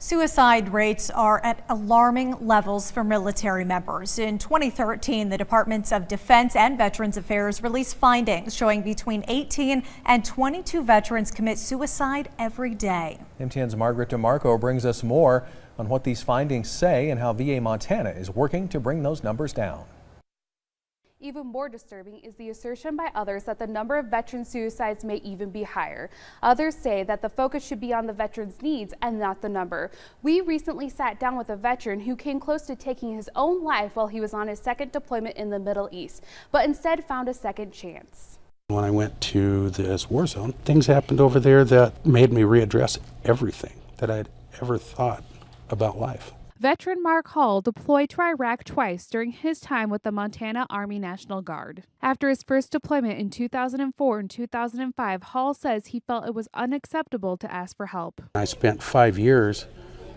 Suicide rates are at alarming levels for military members. In 2013, the Departments of Defense and Veterans Affairs released findings showing between 18 and 22 veterans commit suicide every day. MTN's Margaret DeMarco brings us more on what these findings say and how VA Montana is working to bring those numbers down. Even more disturbing is the assertion by others that the number of veteran suicides may even be higher. Others say that the focus should be on the veteran's needs and not the number. We recently sat down with a veteran who came close to taking his own life while he was on his second deployment in the Middle East, but instead found a second chance. When I went to this war zone, things happened over there that made me readdress everything that I'd ever thought about life. Veteran Mark Hall deployed to Iraq twice during his time with the Montana Army National Guard. After his first deployment in 2004 and 2005, Hall says he felt it was unacceptable to ask for help. I spent 5 years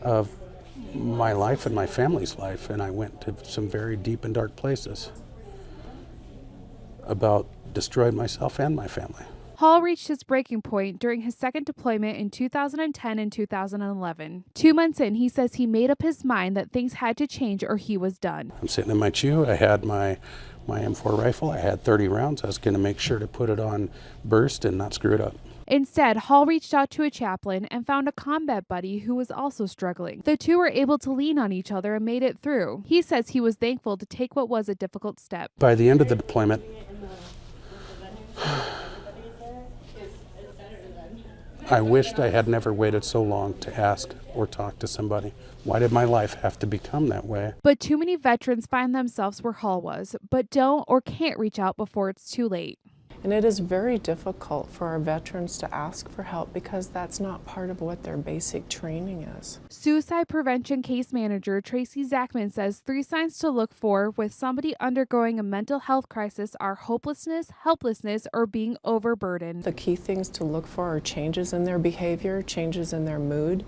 of my life and my family's life, and I went to some very deep and dark places about destroying myself and my family. Hall reached his breaking point during his second deployment in 2010 and 2011. 2 months in, he says he made up his mind that things had to change or he was done. I'm sitting in my chew. I had my M4 rifle. I had 30 rounds. I was going to make sure to put it on burst and not screw it up. Instead, Hall reached out to a chaplain and found a combat buddy who was also struggling. The two were able to lean on each other and made it through. He says he was thankful to take what was a difficult step. By the end of the deployment, I wished I had never waited so long to ask or talk to somebody. Why did my life have to become that way? But too many veterans find themselves where Hall was, but don't or can't reach out before it's too late. And it is very difficult for our veterans to ask for help because that's not part of what their basic training is. Suicide prevention case manager Tracy Zachman says 3 signs to look for with somebody undergoing a mental health crisis are hopelessness, helplessness, or being overburdened. The key things to look for are changes in their behavior, changes in their mood,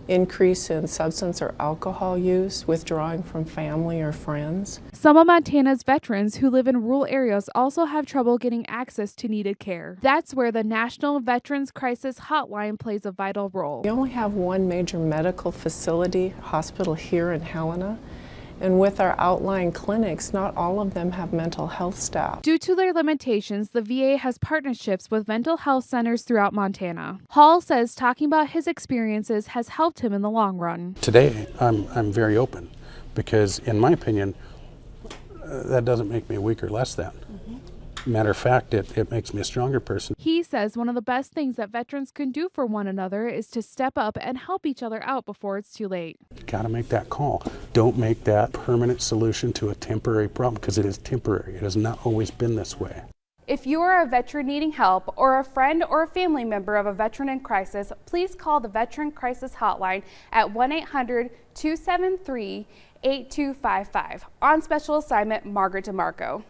increase in substance or alcohol use, withdrawing from family or friends. Some of Montana's veterans who live in rural areas also have trouble getting access to needed care. That's where the National Veterans Crisis Hotline plays a vital role. We only have one major medical facility, hospital here in Helena. And with our outlying clinics, not all of them have mental health staff. Due to their limitations, the VA has partnerships with mental health centers throughout Montana. Hall says talking about his experiences has helped him in the long run. Today, I'm very open because, in my opinion, that doesn't make me a weak or less than. Matter of fact, it makes me a stronger person. He says one of the best things that veterans can do for one another is to step up and help each other out before it's too late. Got to make that call. Don't make that permanent solution to a temporary problem because it is temporary. It has not always been this way. If you are a veteran needing help or a friend or a family member of a veteran in crisis, please call the Veteran Crisis Hotline at 1-800-273-8255. On special assignment, Margaret DeMarco.